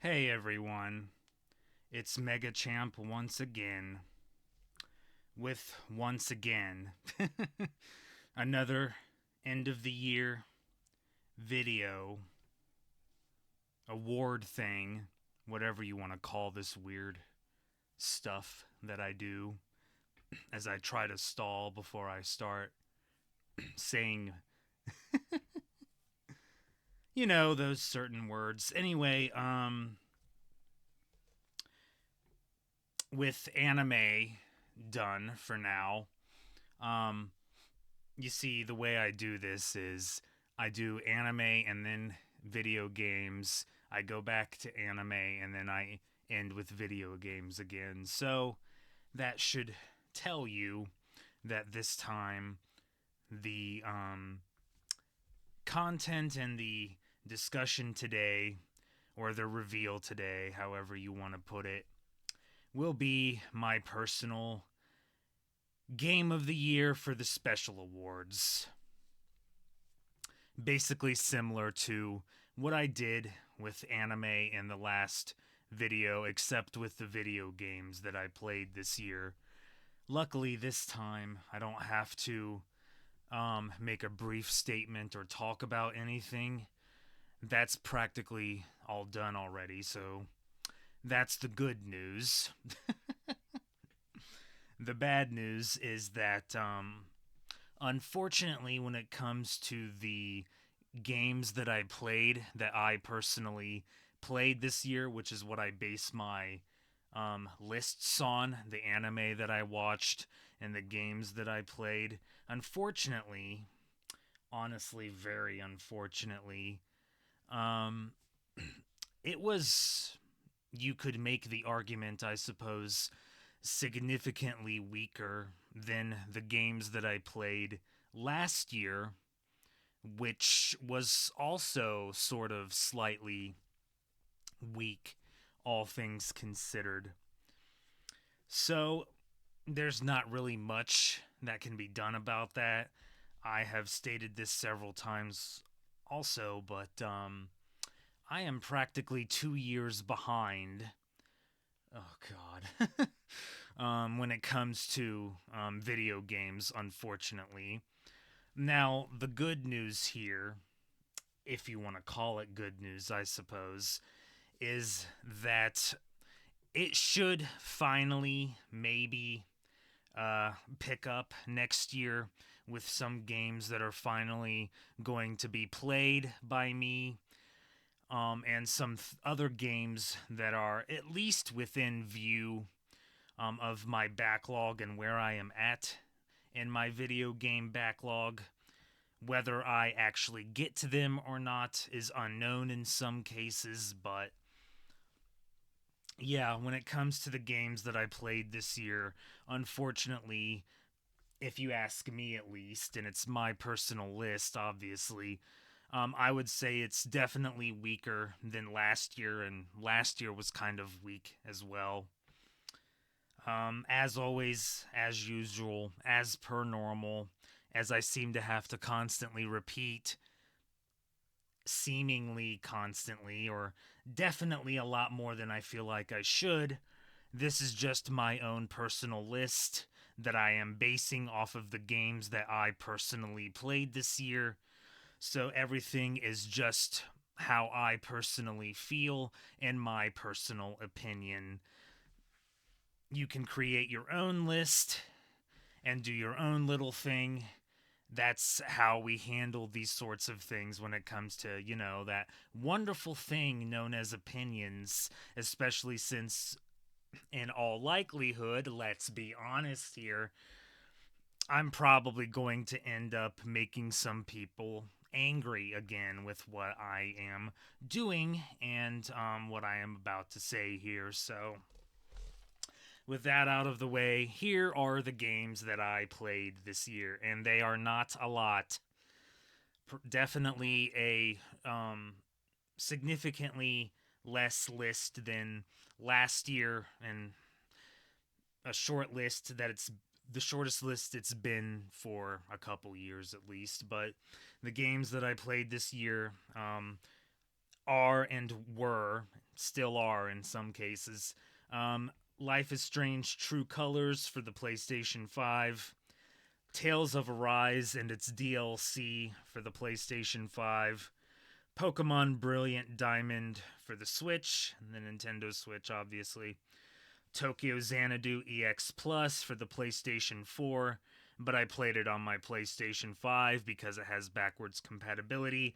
Hey everyone, it's Mega Champ once again with once again another end of the year video award thing, whatever you want to call this weird stuff that I do as I try to stall before I start saying, those certain words. Anyway, with anime done for now, um, you see, the way I do this is I do anime and then video games. I go back to anime and then I end with video games again. So that should tell you that this time the content and the discussion today, or the reveal today, however you want to put it, will be my personal game of the year for the special awards. Basically similar to what I did with anime in the last video, except with the video games that I played this year. Luckily, this time I don't have to make a brief statement or talk about anything. That's practically all done already, so that's the good news. The bad news is that, unfortunately, when it comes to the games that I played, that I personally played this year, which is what I base my lists on, the anime that I watched and the games that I played. Unfortunately, honestly, very unfortunately, um, it was, you could make the argument, I suppose, significantly weaker than the games that I played last year, which was also sort of slightly weak, all things considered. So, there's not really much that can be done about that. I have stated this several times also, but I am practically 2 years behind. Oh, God. When it comes to video games, unfortunately. Now, the good news here, if you want to call it good news, I suppose, is that it should finally maybe pick up next year with some games that are finally going to be played by me, and some other games that are at least within view of my backlog and where I am at in my video game backlog. Whether I actually get to them or not is unknown in some cases, but yeah, when it comes to the games that I played this year, unfortunately, if you ask me at least, and it's my personal list, obviously, I would say it's definitely weaker than last year, and last year was kind of weak as well. As always, as usual, as per normal, as I seem to have to constantly repeat, seemingly constantly, or definitely a lot more than I feel like I should, this is just my own personal list that I am basing off of the games that I personally played this year. So everything is just how I personally feel and my personal opinion. You can create your own list and do your own little thing. That's how we handle these sorts of things when it comes to, that wonderful thing known as opinions, especially since, in all likelihood, let's be honest here, I'm probably going to end up making some people angry again with what I am doing and what I am about to say here. So, with that out of the way, here are the games that I played this year, and they are not a lot. Definitely a significantly less list than last year, and a short list that it's the shortest list it's been for a couple years at least. But the games that I played this year are and were, still are in some cases. Life is Strange True Colors for the PlayStation 5. Tales of Arise and its DLC for the PlayStation 5. Pokemon Brilliant Diamond for the Switch, and the Nintendo Switch, obviously. Tokyo Xanadu EX Plus for the PlayStation 4, but I played it on my PlayStation 5 because it has backwards compatibility.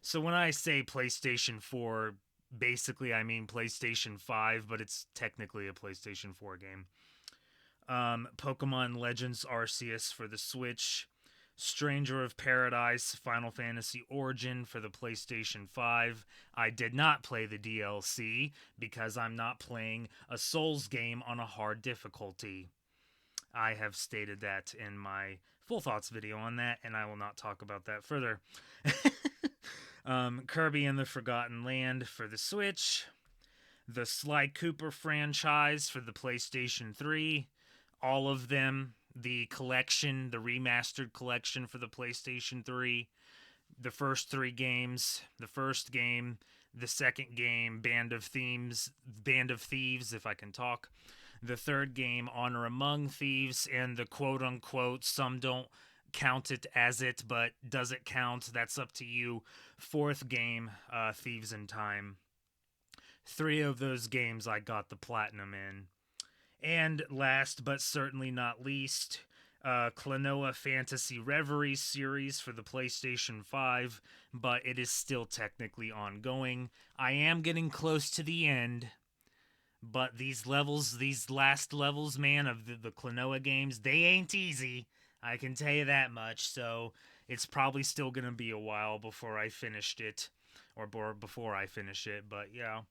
So when I say PlayStation 4, basically I mean PlayStation 5, but it's technically a PlayStation 4 game. Pokemon Legends Arceus for the Switch. Stranger of Paradise Final Fantasy Origin for the PlayStation 5. I did not play the DLC because I'm not playing a Souls game on a hard difficulty. I have stated that in my full thoughts video on that, and I will not talk about that further. Kirby and the Forgotten Land for the Switch. The Sly Cooper franchise for the PlayStation 3. All of them. The collection, the remastered collection for the PlayStation 3. The first 3 games. The first game. The second game, Band of Thieves, if I can talk. The third game, Honor Among Thieves, and the quote-unquote, some don't count it as it, but does it count? That's up to you. Fourth game, Thieves in Time. 3 of those games I got the platinum in. And last but certainly not least, Klonoa Fantasy Reverie series for the PlayStation 5, but it is still technically ongoing. I am getting close to the end, but these last levels, man, of the Klonoa games, they ain't easy. I can tell you that much, so it's probably still going to be a while before I finished it, or before I finish it, but yeah.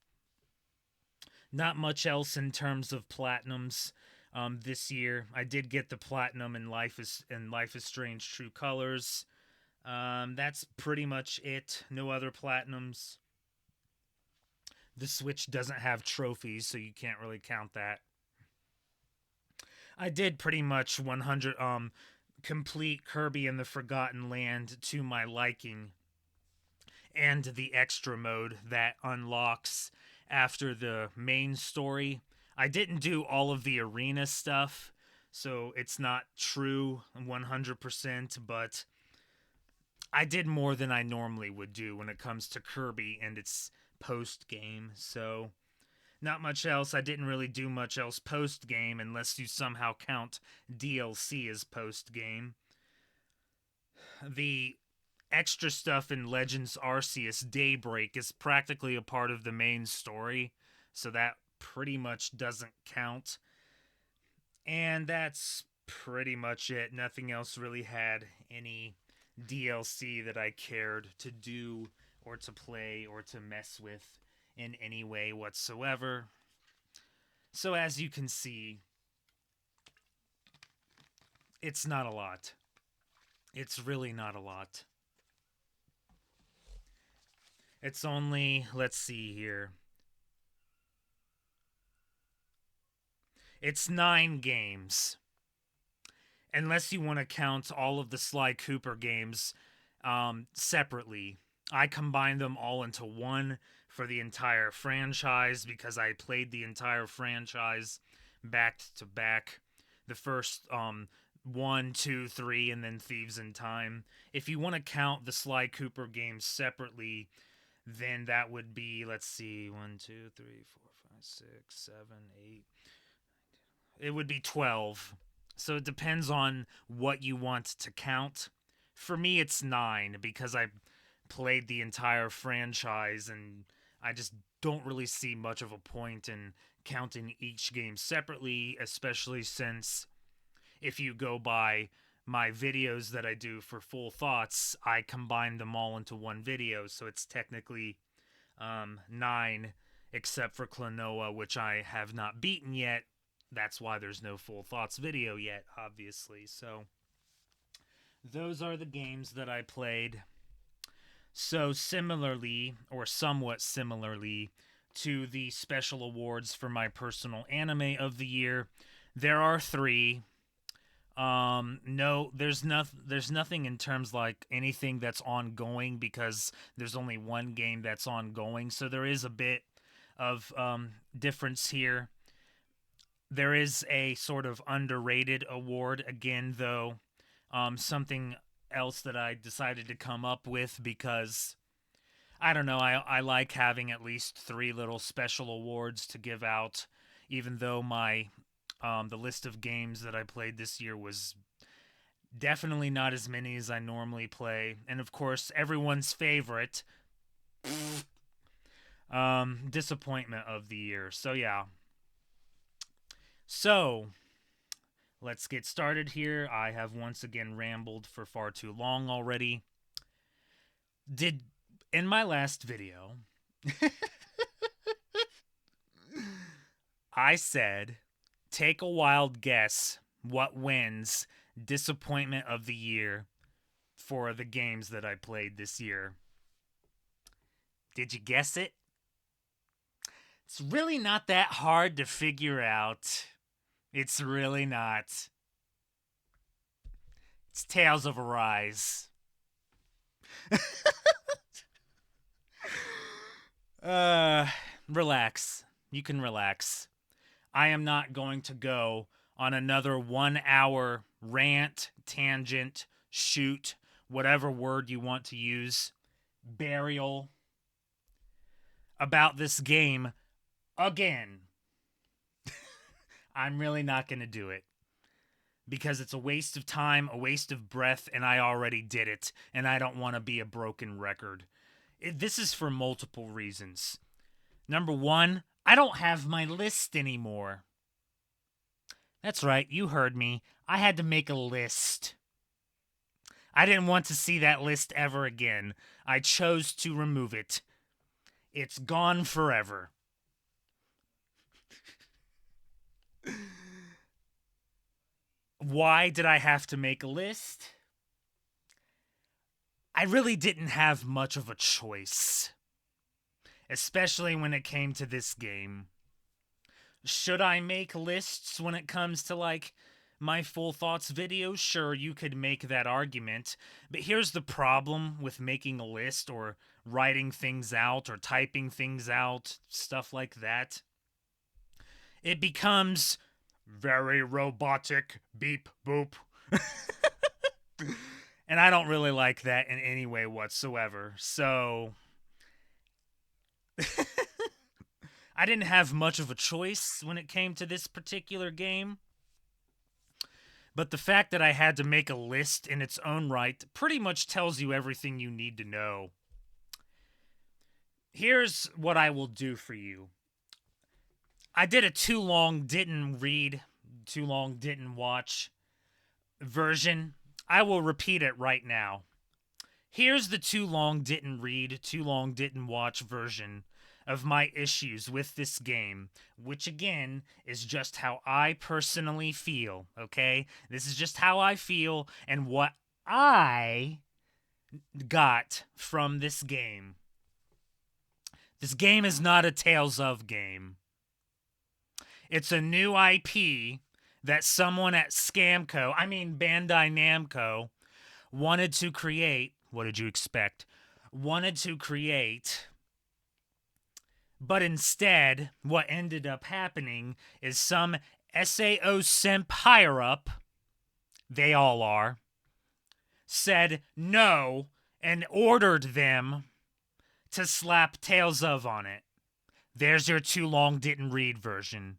Not much else in terms of platinums this year. I did get the platinum in Life is Strange True Colors. That's pretty much it. No other platinums. The Switch doesn't have trophies, so you can't really count that. I did pretty much 100 complete Kirby and the Forgotten Land to my liking, and the extra mode that unlocks after the main story. I didn't do all of the arena stuff, so it's not true 100%, but I did more than I normally would do when it comes to Kirby and its post-game, so not much else. I didn't really do much else post-game unless you somehow count DLC as post-game. The extra stuff in Legends Arceus Daybreak is practically a part of the main story, so that pretty much doesn't count. And that's pretty much it. Nothing else really had any DLC that I cared to do or to play or to mess with in any way whatsoever. So as you can see, it's not a lot. It's really not a lot. It's only, let's see here. It's 9 games. Unless you want to count all of the Sly Cooper games separately. I combined them all into one for the entire franchise because I played the entire franchise back to back. The first 1, 2, 3, and then Thieves in Time. If you want to count the Sly Cooper games separately, then that would be, let's see, 1, 2, 3, 4, 5, 6, 7, 8. It would be 12. So it depends on what you want to count. For me, it's 9 because I played the entire franchise and I just don't really see much of a point in counting each game separately, especially since if you go by my videos that I do for full thoughts, I combine them all into one video, so it's technically 9, except for Klonoa, which I have not beaten yet. That's why there's no full thoughts video yet, obviously. So those are the games that I played. So similarly, or somewhat similarly, to the special awards for my personal anime of the year, there are 3. No, there's nothing in terms like anything that's ongoing because there's only one game that's ongoing. So there is a bit of difference here. There is a sort of underrated award again, though. Something else that I decided to come up with because I don't know. I like having at least three little special awards to give out, even though my the list of games that I played this year was definitely not as many as I normally play, and of course everyone's favorite disappointment of the year. So yeah. So let's get started here. I have once again rambled for far too long already. Did in my last video I said take a wild guess what wins disappointment of the year for the games that I played this year. Did you guess it? It's really not that hard to figure out. It's really not. It's Tales of Arise. uh, Relax. You can relax. I am not going to go on another 1 hour rant, tangent, shoot, whatever word you want to use, burial about this game again. I'm really not going to do it because it's a waste of time, a waste of breath, and I already did it, and I don't want to be a broken record. This is for multiple reasons. Number one, I don't have my list anymore. That's right, you heard me. I had to make a list. I didn't want to see that list ever again. I chose to remove it. It's gone forever. Why did I have to make a list? I really didn't have much of a choice, especially when it came to this game. Should I make lists when it comes to, like, my full thoughts videos? Sure, you could make that argument, but here's the problem with making a list or writing things out or typing things out, stuff like that. It becomes very robotic, beep boop. And I don't really like that in any way whatsoever. So I didn't have much of a choice when it came to this particular game. But the fact that I had to make a list in its own right pretty much tells you everything you need to know. Here's what I will do for you. I did a too long didn't read, too long didn't watch version. I will repeat it right now. Here's the too long didn't read, too long didn't watch version of my issues with this game, which again is just how I personally feel, okay? This is just how I feel and what I got from this game. This game is not a Tales of game. It's a new IP that someone at Bandai Namco, wanted to create. What did you expect? Wanted to create. But instead, what ended up happening is some SAO simp higher up, they all are, said no and ordered them to slap Tales of on it. There's your too long didn't read version.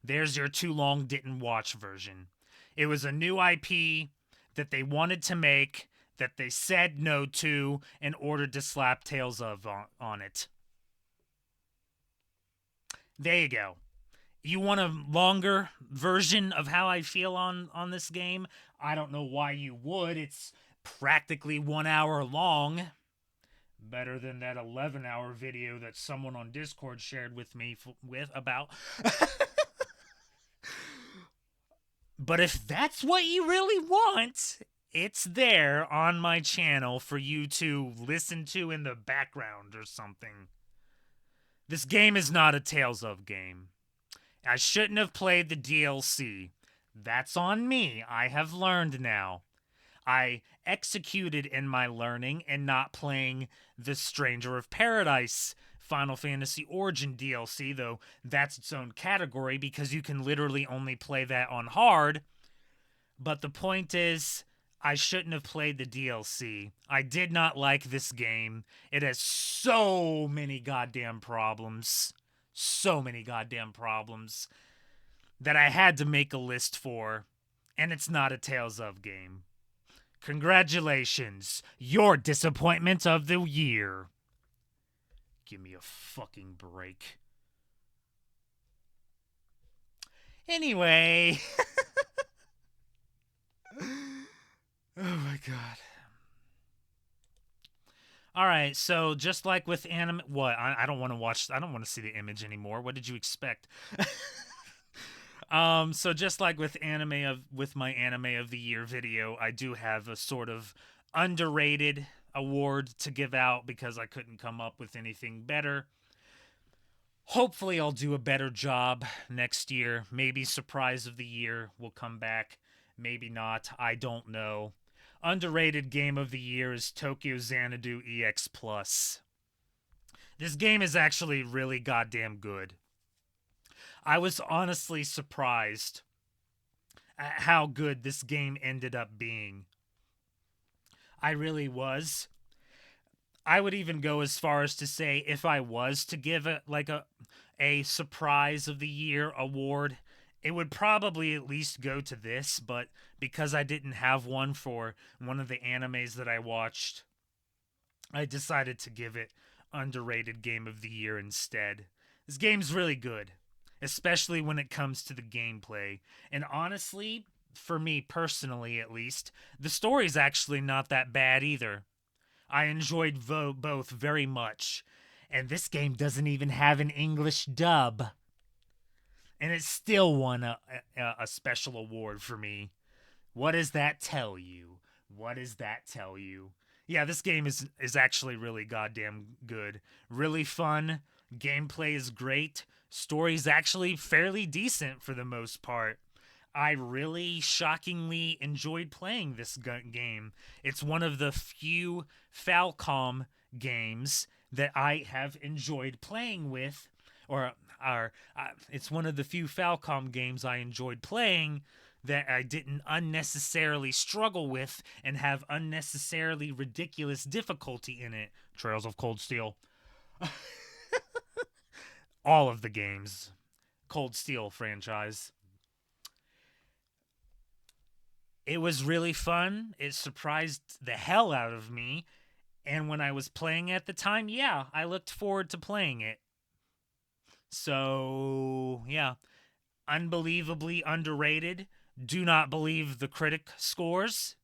There's your too long didn't watch version. It was a new IP that they wanted to make that they said no to in order to slap Tales of on it. There you go. You want a longer version of how I feel on this game? I don't know why you would. It's practically 1 hour long. Better than that 11-hour video that someone on Discord shared with me about. But if that's what you really want, it's there on my channel for you to listen to in the background or something. This game is not a Tales of game. I shouldn't have played the DLC. That's on me. I have learned now. I executed in my learning and not playing the Stranger of Paradise Final Fantasy Origin DLC, though that's its own category because you can literally only play that on hard. But the point is, I shouldn't have played the DLC. I did not like this game. It has so many goddamn problems. So many goddamn problems that I had to make a list for. And it's not a Tales of game. Congratulations, your disappointment of the year. Give me a fucking break. Anyway. Oh my god. All right, so just like with anime, what? I don't want to watch. I don't want to see the image anymore. What did you expect? So just like with my anime of the year video, I do have a sort of underrated award to give out because I couldn't come up with anything better. Hopefully I'll do a better job next year. Maybe surprise of the year will come back. Maybe not. I don't know. Underrated game of the year is Tokyo Xanadu EX Plus. This game is actually really goddamn good. I was honestly surprised at how good this game ended up being. I really was. I would even go as far as to say if I was to give it like a surprise of the year award, it would probably at least go to this, but because I didn't have one for one of the animes that I watched, I decided to give it underrated game of the year instead. This game's really good, especially when it comes to the gameplay. And honestly, for me personally at least, the story's actually not that bad either. I enjoyed both very much. And this game doesn't even have an English dub. And it still won a special award for me. What does that tell you? What does that tell you? Yeah, this game is actually really goddamn good. Really fun. Gameplay is great. Story's actually fairly decent for the most part. I really shockingly enjoyed playing this game. It's one of the few Falcom games that I have enjoyed playing with, or it's one of the few Falcom games I enjoyed playing that I didn't unnecessarily struggle with and have unnecessarily ridiculous difficulty in it. Trails of Cold Steel. All of the games. Cold Steel franchise. It was really fun. It surprised the hell out of me. And when I was playing at the time, yeah, I looked forward to playing it. So, yeah, unbelievably underrated. Do not believe the critic scores.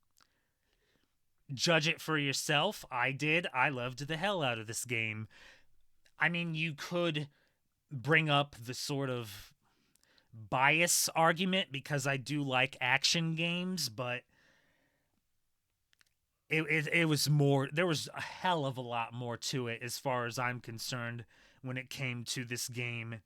Judge it for yourself. I did. I loved the hell out of this game. I mean, you could bring up the sort of bias argument because I do like action games, but it was more, there was a hell of a lot more to it as far as I'm concerned when it came to this game.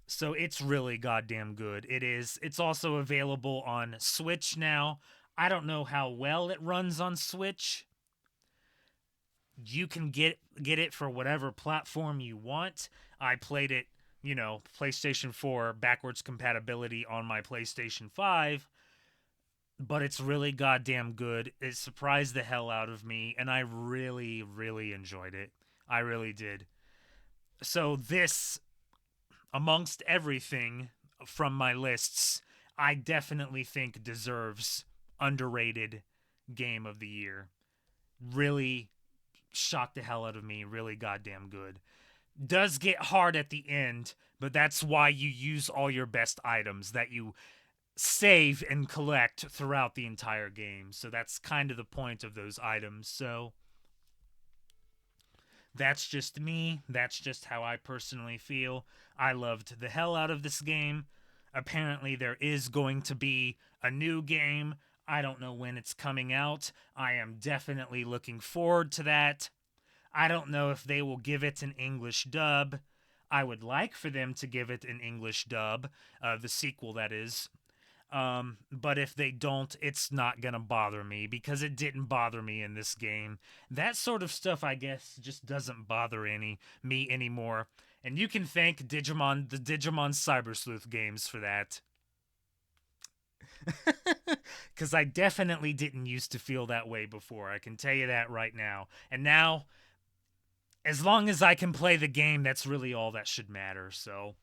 So it's really goddamn good. It is. It's also available on Switch now. I don't know how well it runs on Switch. You can get it for whatever platform you want. I played it, PlayStation 4 backwards compatibility on my PlayStation 5, but it's really goddamn good. It surprised the hell out of me, and I really, really enjoyed it. I really did. So this, amongst everything from my lists, I definitely think deserves underrated game of the year. Really shocked the hell out of me. Really goddamn good. Does get hard at the end, but that's why you use all your best items that you save and collect throughout the entire game. So that's kind of the point of those items. So that's just me. That's just how I personally feel. I loved the hell out of this game. Apparently, there is going to be a new game. I don't know when it's coming out. I am definitely looking forward to that. I don't know if they will give it an English dub. I would like for them to give it an English dub, the sequel, that is. But if they don't, it's not gonna bother me because it didn't bother me in this game. That sort of stuff, I guess, just doesn't bother me anymore. And you can thank the Digimon Cyber Sleuth games for that. Because I definitely didn't used to feel that way before. I can tell you that right now. And now, as long as I can play the game, that's really all that should matter. So,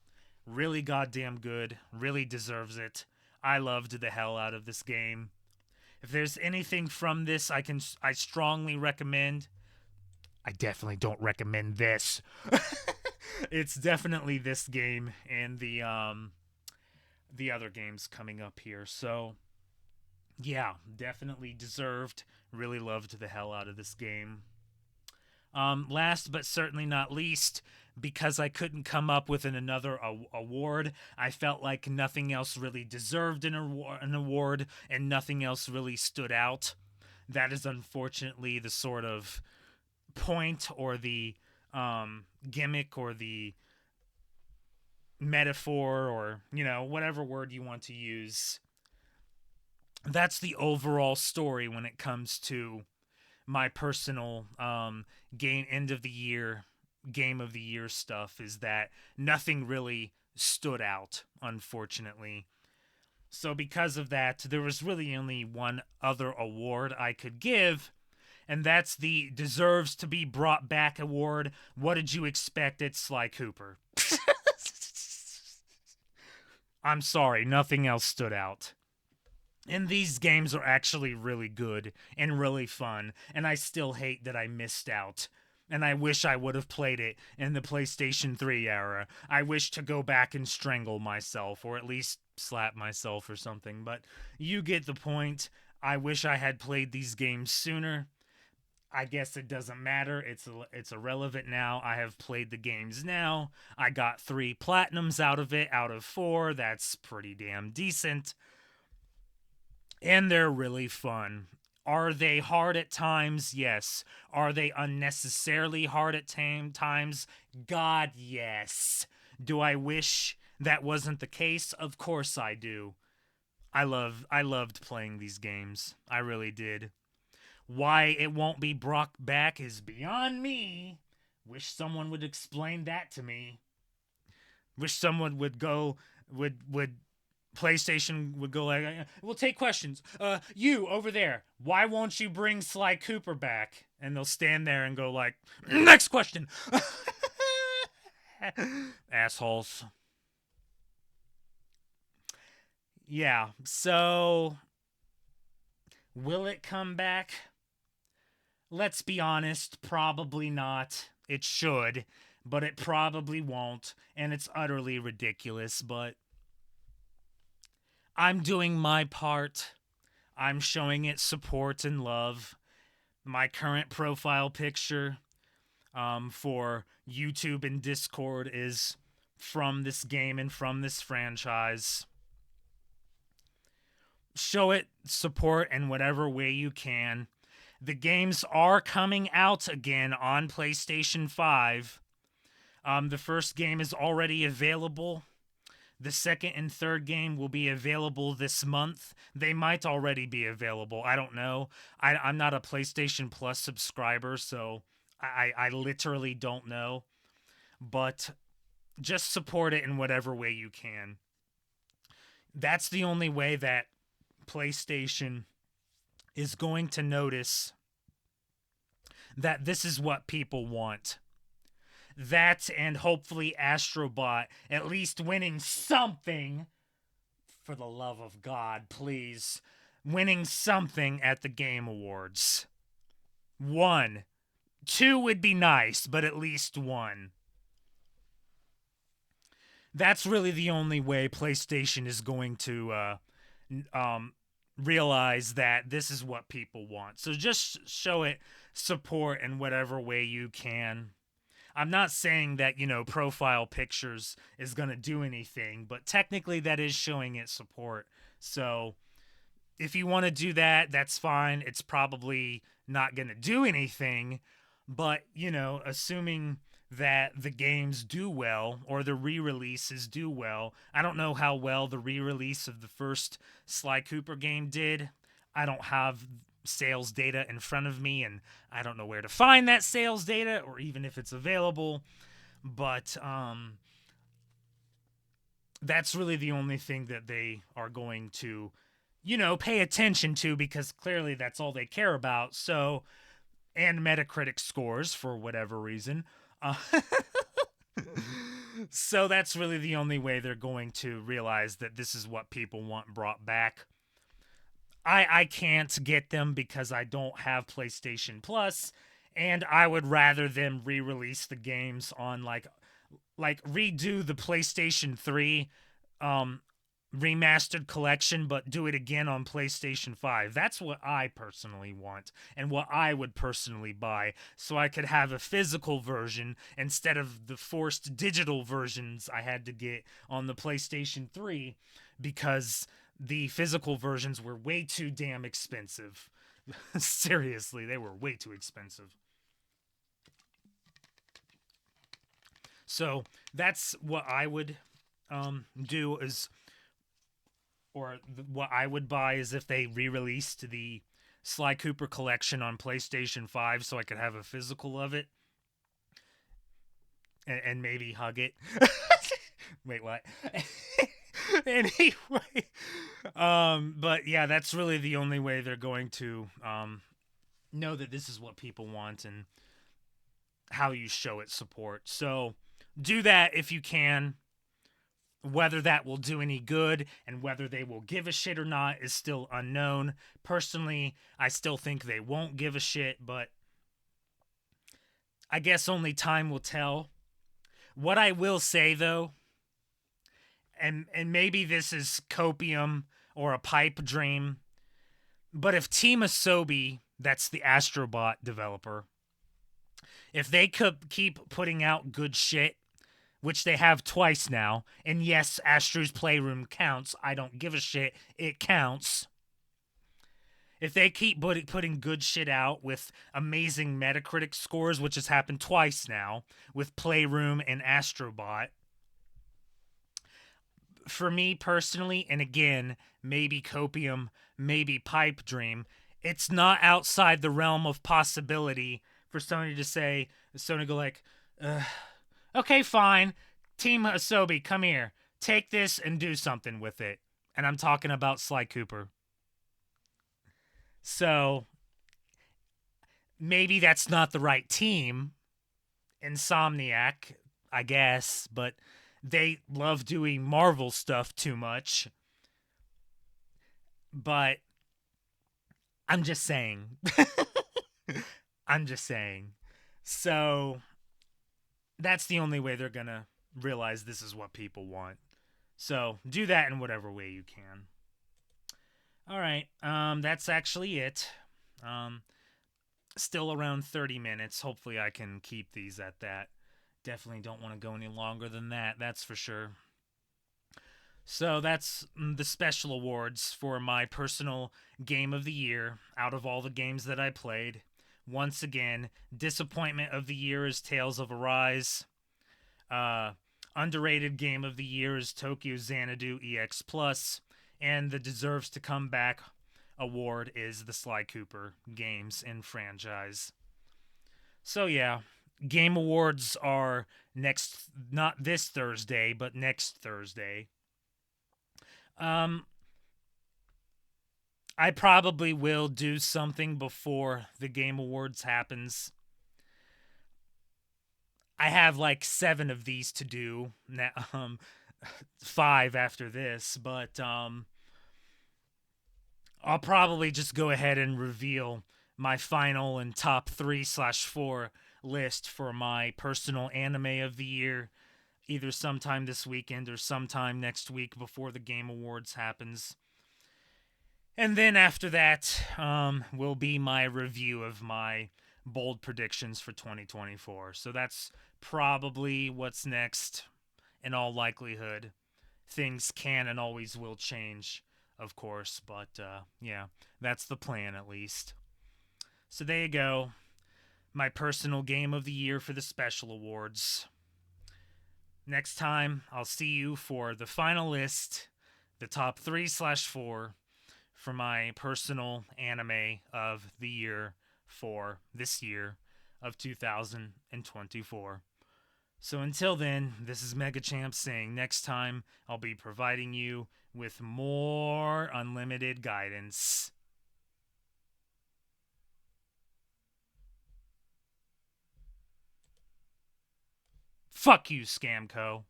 really goddamn good. Really deserves it. I loved the hell out of this game. If there's anything from this I strongly recommend. I definitely don't recommend this. It's definitely this game and the other games coming up here. So, yeah, definitely deserved. Really loved the hell out of this game. Last but certainly not least, because I couldn't come up with another award, I felt like nothing else really deserved an award and nothing else really stood out. That is unfortunately the sort of point or the gimmick or the metaphor or, whatever word you want to use. That's the overall story when it comes to my personal game of the year stuff is that nothing really stood out, unfortunately. So because of that, there was really only one other award I could give, and that's the deserves to be brought back award. What did you expect at Sly Cooper? I'm sorry, nothing else stood out. And these games are actually really good and really fun, and I still hate that I missed out. And I wish I would have played it in the PlayStation 3 era. I wish to go back and strangle myself, or at least slap myself or something, but you get the point. I wish I had played these games sooner. I guess it doesn't matter. It's irrelevant now. I have played the games now. I got 3 platinums out of it out of 4. That's pretty damn decent. And they're really fun. Are they hard at times? Yes. Are they unnecessarily hard at times? God, yes. Do I wish that wasn't the case? Of course I do. I loved playing these games. I really did. Why it won't be brought back is beyond me. Wish someone would explain that to me. Wish someone would PlayStation would go like, "We'll take questions. You over there, why won't you bring Sly Cooper back?" And they'll stand there and go like, "Next question." Assholes. Yeah. So, will it come back? Let's be honest, probably not. It should, but it probably won't, and it's utterly ridiculous, but I'm doing my part. I'm showing it support and love. My current profile picture for YouTube and Discord is from this game and from this franchise. Show it support in whatever way you can. The games are coming out again on PlayStation 5. The first game is already available. The second and third game will be available this month. They might already be available. I don't know. I'm not a PlayStation Plus subscriber, so I literally don't know. But just support it in whatever way you can. That's the only way that PlayStation is going to notice that this is what people want. That and hopefully Astrobot at least winning something. For the love of God, please. Winning something at the Game Awards. 1. 2 would be nice, but at least 1. That's really the only way PlayStation is going to realize that this is what people want. So just show it support in whatever way you can. I'm not saying that, profile pictures is going to do anything, but technically that is showing it support. So if you want to do that, that's fine. It's probably not going to do anything, But, assuming that the games do well or the re-releases do well, I don't know how well the re-release of the first Sly Cooper game did. I don't have sales data in front of me, and I don't know where to find that sales data or even if it's available. But that's really the only thing that they are going to, pay attention to, because clearly that's all they care about. So, and Metacritic scores for whatever reason. Uh, so that's really the only way they're going to realize that this is what people want brought back. I can't get them because I don't have PlayStation Plus, and I would rather them re-release the games on like redo the PlayStation 3 um remastered collection, but do it again on PlayStation 5. That's what I personally want and what I would personally buy, so I could have a physical version instead of the forced digital versions I had to get on the PlayStation 3, because the physical versions were way too damn expensive. Seriously, they were way too expensive. So that's what I would do is, or what I would buy is if they re-released the Sly Cooper collection on PlayStation 5 so I could have a physical of it and maybe hug it. Wait, what? Anyway, but yeah, that's really the only way they're going to know that this is what people want and how you show it support. So do that if you can. Whether that will do any good and whether they will give a shit or not is still unknown. Personally, I still think they won't give a shit, but I guess only time will tell. What I will say, though, and maybe this is copium or a pipe dream, but if Team Asobi, that's the Astrobot developer, if they could keep putting out good shit, which they have twice now, and yes, Astro's Playroom counts. I don't give a shit. It counts. If they keep putting good shit out with amazing Metacritic scores, which has happened twice now with Playroom and Astrobot, for me personally, and again, maybe Copium, maybe Pipe Dream, it's not outside the realm of possibility for Sony to say, Sony go like, okay, fine, Team Asobi, come here, take this and do something with it. And I'm talking about Sly Cooper. So maybe that's not the right team, Insomniac, I guess, but they love doing Marvel stuff too much. But I'm just saying. I'm just saying. So that's the only way they're going to realize this is what people want. So do that in whatever way you can. All right. That's actually it. Still around 30 minutes. Hopefully I can keep these at that. Definitely don't want to go any longer than that. That's for sure. So that's the special awards for my personal game of the year out of all the games that I played. Once again, disappointment of the year is Tales of Arise. Uh, Underrated game of the year is Tokyo Xanadu EX Plus, and the deserves to come back award is the Sly Cooper games and franchise. So yeah, game awards are next, not this Thursday, but next Thursday. Um, I probably will do something before the Game Awards happens. I have like 7 of these to do now, 5 after this, but I'll probably just go ahead and reveal my final and top 3/4 list for my personal anime of the year, either sometime this weekend or sometime next week before the Game Awards happens. And then after that will be my review of my bold predictions for 2024. So that's probably what's next in all likelihood. Things can and always will change, of course, but yeah, that's the plan at least. So there you go. my personal game of the year for the special awards. Next time, I'll see you for the final list, the top 3/4 for my personal anime of the year for this year of 2024. So until then, this is Mega Champ saying next time I'll be providing you with more unlimited guidance. Fuck you, Scamco.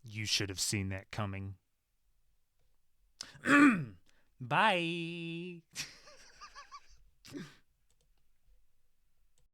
You should have seen that coming. Bye.